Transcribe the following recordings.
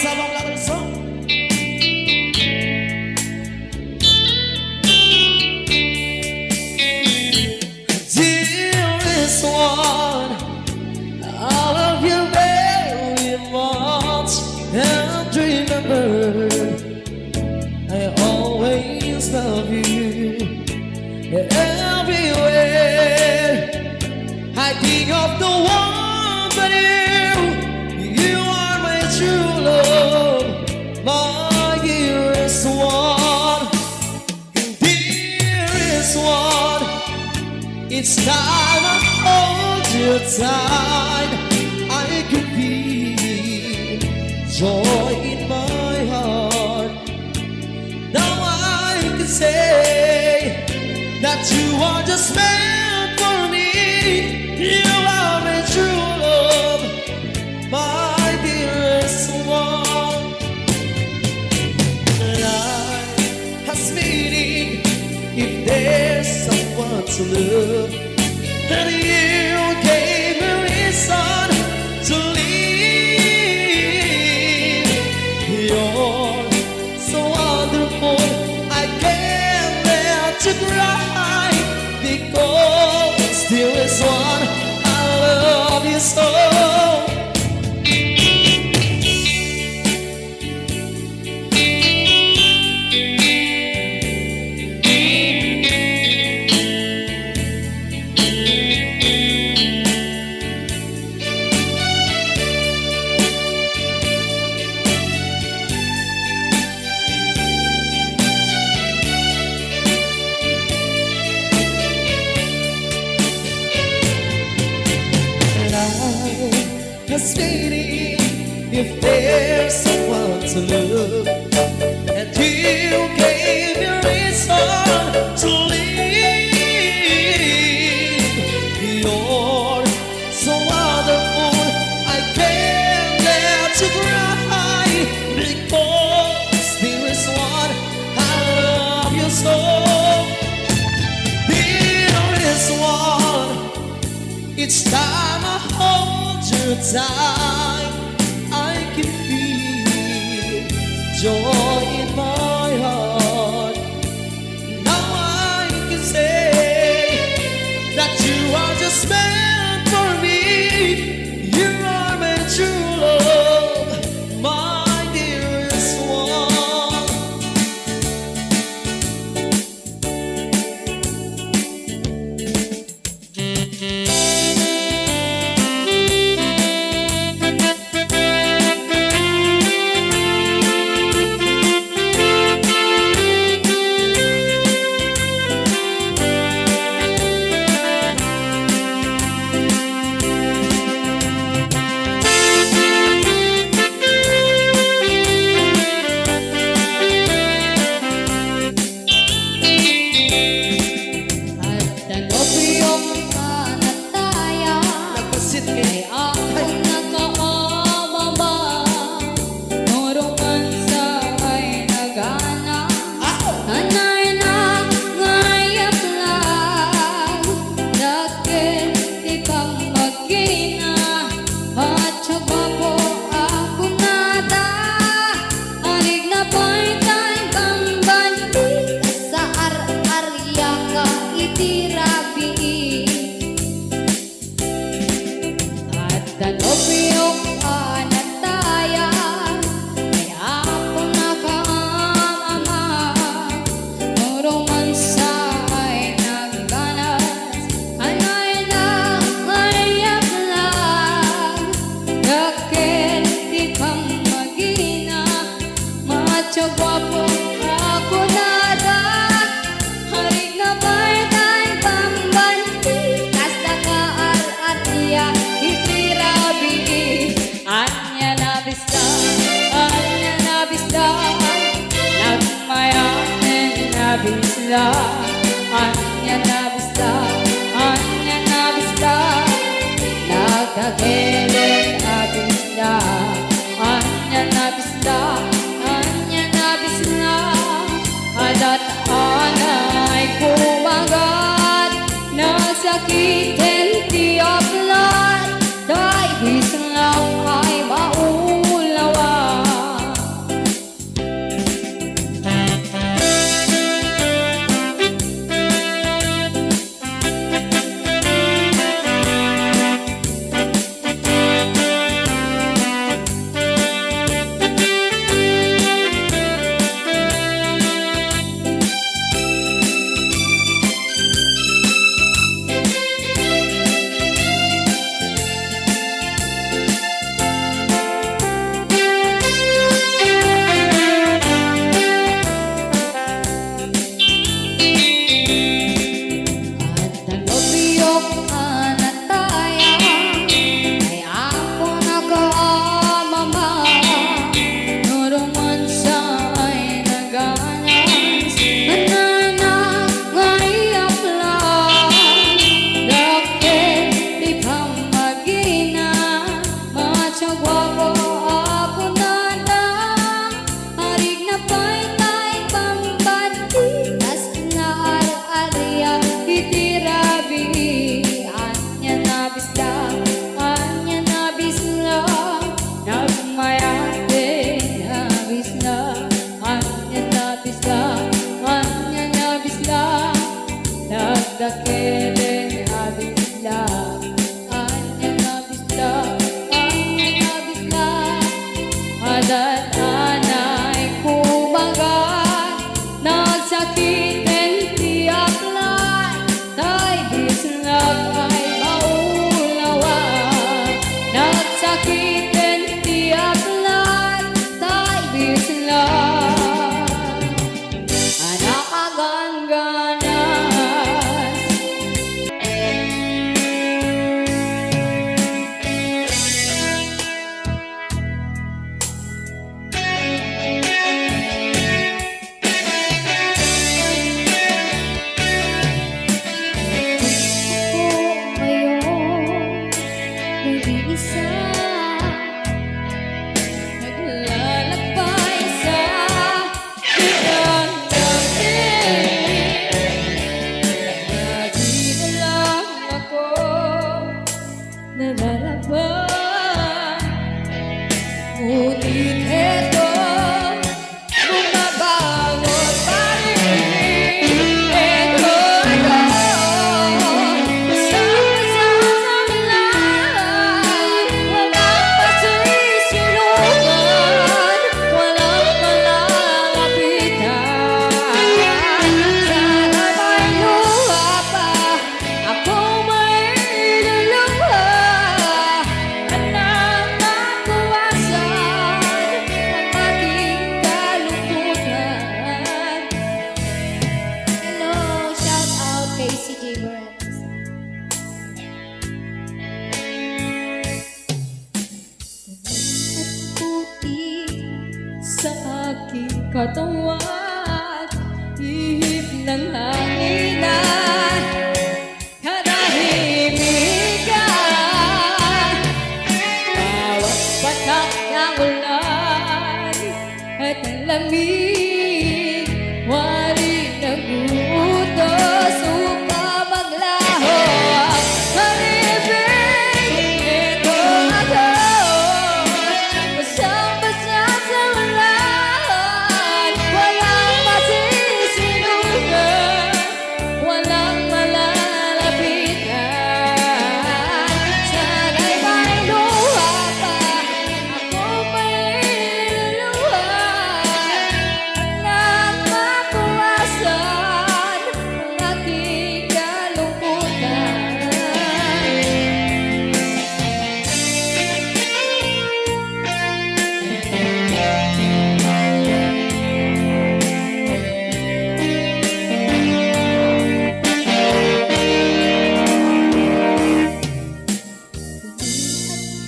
sama belakang song. Dearest one, I love you very much, and remember, I always love you. Everywhere I think of the one but you are my true love, my dearest one. Dearest one, it's time I hold you tight. I can feel joy in my heart. Now I can say that you are just meant for me. You are my true love, my dearest one. Life has meaning if there's someone to love, and you gave me reason to live. You're so wonderful, I can't let you cry, because there is one I love you so. Has meaning if there's someone to love, and you gave me reason to live. You're so wonderful, I can't let you cry, because there is one I love you so. There is one, it's time I hold you tight. I can feel joy in my heart. Now I can say that you are just meant for me. You are my true love, my dearest one. Bislak, anya na Bislak, nagkagilid na Bislak, anya na Bislak, adat anay kumagat, nasakitin tiaplat, dahil Bislak ay maulawan. awitin, di aklat, tayo Bislak. Anak agangganas, nag-iisa, naglalakbay sa hirang daigdig. Lagi na lang ako nalalaban, ngunit eto bumabangon pa rin. Eto ako, basang-basa sa ulan, walang pasisilungan, walang malalapitan. Sana may luha pa, ako may luluha, anang mabawasan ang ating kalungkutan. Hello, shout out kay si Dearest. At puti sa aking katawan, ihip ng hanginan, katahimikan. Bawat patak ng ulan at ang lamig, wari nag-uutos upang maglaho ang pag-ibig. Ito ako, basang-basa sa ulan, walang masisinugan, walang malalapitan. Sana'y may luha pa, ako may luluha, nang mabawasan ang aking kalungkutan.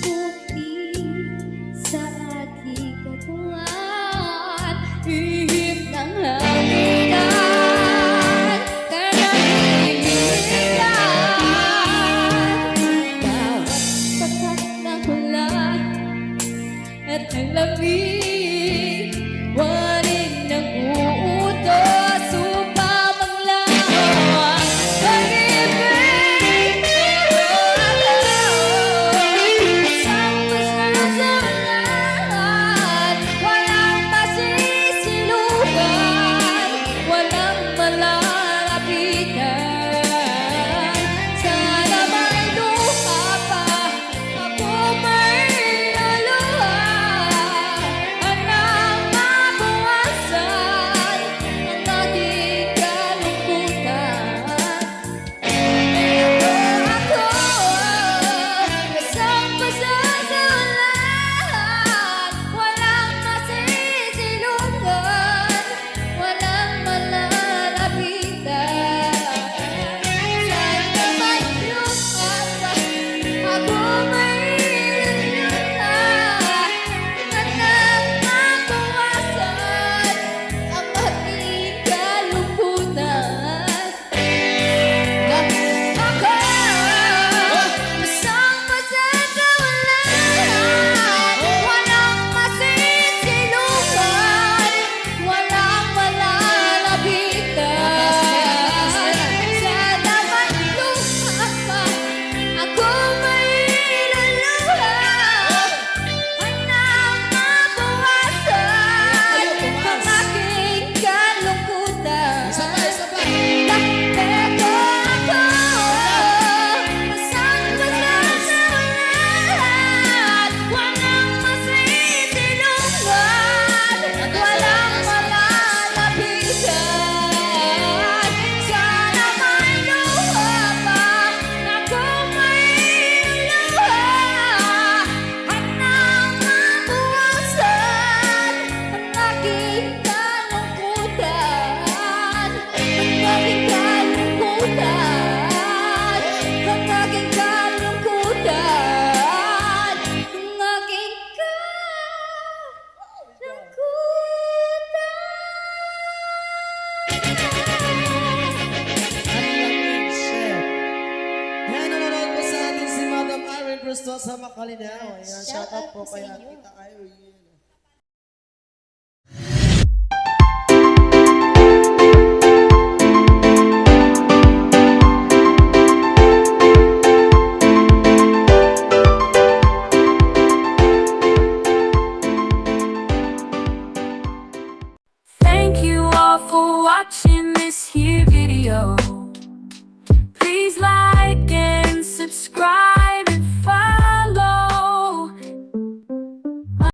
Puti sa aking katawan, ihip ng hanginan, katahimikan. Bawat patak ng ulan at ang lamig, waring nag-uutos upang maglaho ang pag-ibig. Basang-basa sa ulan, walang masisilugan, walang malalapitan. Sana may luha pa, ako may luluha, niya. Ayan, shout out po kay Tita Irene.